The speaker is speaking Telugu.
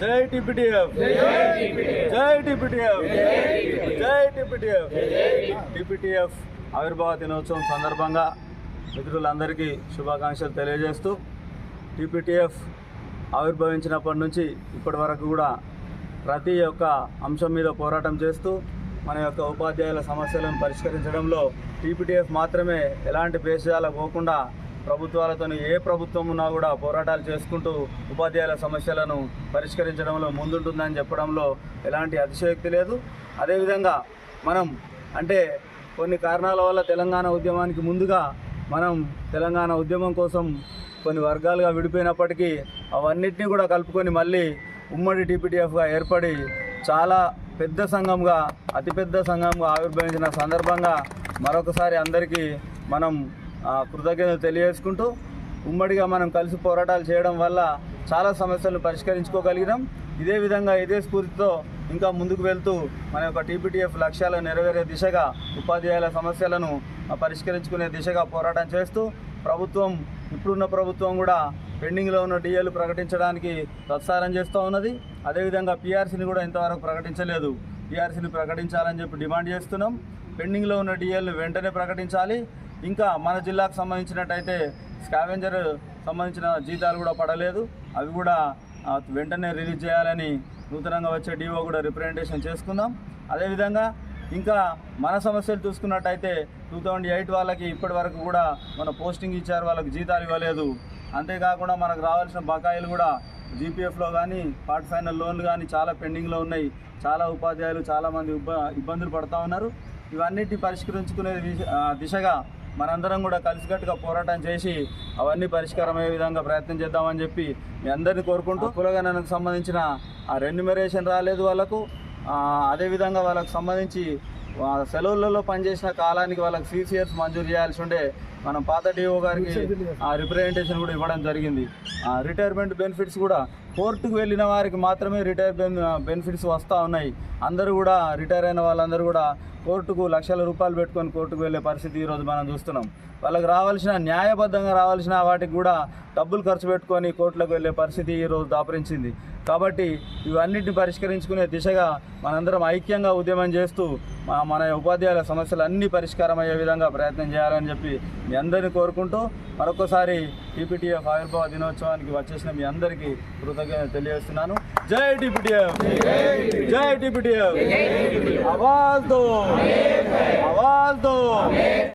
జై టిపిటిఎఫ్, జై టిపిటిఎఫ్, జై టిపిటిఎఫ్. టిపిటిఎఫ్ ఆవిర్భావ దినోత్సవం సందర్భంగా మిత్రులందరికీ శుభాకాంక్షలు తెలియజేస్తూ, టిపిటిఎఫ్ ఆవిర్భవించినప్పటి నుంచి ఇప్పటి వరకు కూడా ప్రతి ఒక్క అంశం మీద పోరాటం చేస్తూ మన యొక్క ఉపాధ్యాయుల సమస్యలను పరిష్కరించడంలో టిపిటిఎఫ్ మాత్రమే ఎలాంటి భేషజాలకు పోకుండా ప్రభుత్వాలతో ఏ ప్రభుత్వం ఉన్నా కూడా పోరాటాలు చేసుకుంటూ ఉపాధ్యాయుల సమస్యలను పరిష్కరించడంలో ముందుంటుందని చెప్పడంలో ఎలాంటి అతిశయోక్తి లేదు. అదేవిధంగా మనం అంటే కొన్ని కారణాల వల్ల తెలంగాణ ఉద్యమానికి ముందుగా మనం తెలంగాణ ఉద్యమం కోసం కొన్ని వర్గాలుగా విడిపోయినప్పటికీ అవన్నిటినీ కూడా కలుపుకొని మళ్ళీ ఉమ్మడి టిపిటిఎఫ్గా ఏర్పడి చాలా పెద్ద సంఘంగా, అతిపెద్ద సంఘంగా ఆవిర్భవించిన సందర్భంగా మరొకసారి అందరికీ మనం కృతజ్ఞతలు తెలియజేసుకుంటూ, ఉమ్మడిగా మనం కలిసి పోరాటాలు చేయడం వల్ల చాలా సమస్యలను పరిష్కరించుకోగలిగినాం. ఇదే విధంగా ఇదే స్ఫూర్తితో ఇంకా ముందుకు వెళ్తూ మన యొక్క టిపిటిఎఫ్ లక్ష్యాలు నెరవేరే దిశగా, ఉపాధ్యాయుల సమస్యలను పరిష్కరించుకునే దిశగా పోరాటం చేస్తూ, ఇప్పుడున్న ప్రభుత్వం కూడా పెండింగ్లో ఉన్న డిఏలు ప్రకటించడానికి ప్రసారం చేస్తూ ఉన్నది. అదేవిధంగా పిఆర్సీని కూడా ఇంతవరకు ప్రకటించలేదు. పిఆర్సీని ప్రకటించాలని చెప్పి డిమాండ్ చేస్తున్నాం. పెండింగ్లో ఉన్న డిఏలు వెంటనే ప్రకటించాలి. ఇంకా మన జిల్లాకు సంబంధించినట్టయితే స్కావెంజర్ సంబంధించిన జీతాలు కూడా పడలేదు, అవి కూడా వెంటనే రిలీజ్ చేయాలని నూతనంగా వచ్చే డిఓ కూడా రిప్రజెంటేషన్ చేసుకుందాం. అదేవిధంగా ఇంకా మన సమస్యలు చూసుకున్నట్టయితే 2008 వాళ్ళకి ఇప్పటి వరకు కూడా మన పోస్టింగ్ ఇచ్చారు, వాళ్ళకి జీతాలు ఇవ్వలేదు. అంతేకాకుండా మనకు రావాల్సిన బకాయిలు కూడా జీపీఎఫ్లో కానీ, పార్ట్ ఫైనల్ లోన్లు కానీ చాలా పెండింగ్లో ఉన్నాయి. చాలా ఉపాధ్యాయులు చాలామంది ఇబ్బందులు పడుతూ ఉన్నారు. ఇవన్నిటి పరిష్కరించుకునే దిశగా మనందరం కూడా కలిసికట్టుగా పోరాటం చేసి అవన్నీ పరిష్కారం అయ్యే విధంగా ప్రయత్నం చేద్దామని చెప్పి మీ అందరినీ కోరుకుంటూ, కులగణనకు సంబంధించిన రెన్యుమరేషన్ రాలేదు వాళ్ళకు. అదేవిధంగా వాళ్ళకు సంబంధించి సెలవులలో పనిచేసిన కాలానికి వాళ్ళకి సిసిఎస్ మంజూరు చేయాల్సి ఉండే మనం పాత డిఓ గారికి రిప్రజెంటేషన్ కూడా ఇవ్వడం జరిగింది. రిటైర్మెంట్ బెనిఫిట్స్ కూడా కోర్టుకు వెళ్ళిన వారికి మాత్రమే బెనిఫిట్స్ వస్తూ ఉన్నాయి. అందరూ కూడా రిటైర్ అయిన వాళ్ళందరూ కూడా కోర్టుకు లక్షల రూపాయలు పెట్టుకొని కోర్టుకు వెళ్ళే పరిస్థితి ఈరోజు మనం చూస్తున్నాం. వాళ్ళకి రావాల్సిన, న్యాయబద్ధంగా రావాల్సిన వాటికి కూడా డబ్బులు ఖర్చు పెట్టుకొని కోర్టులకు వెళ్ళే పరిస్థితి ఈరోజు దాపురించింది. కాబట్టి ఇవన్నిటిని పరిష్కరించుకునే దిశగా మనందరం ఐక్యంగా ఉద్యమం చేస్తూ మన ఉపాధ్యాయుల సమస్యలు అన్నీ పరిష్కారం అయ్యే విధంగా ప్రయత్నం చేయాలని చెప్పి మీ అందరినీ కోరుకుంటూ, మరొకసారి టిపిటిఎఫ్ ఆవిర్భావ దినోత్సవానికి వచ్చేసిన మీ అందరికీ కృతజ్ఞతలు తెలియజేస్తున్నాను. జై టిపిటిఎఫ్, జై టిపిటిఎఫ్. ఆవాజ్ దో, ఆవాజ్ దో.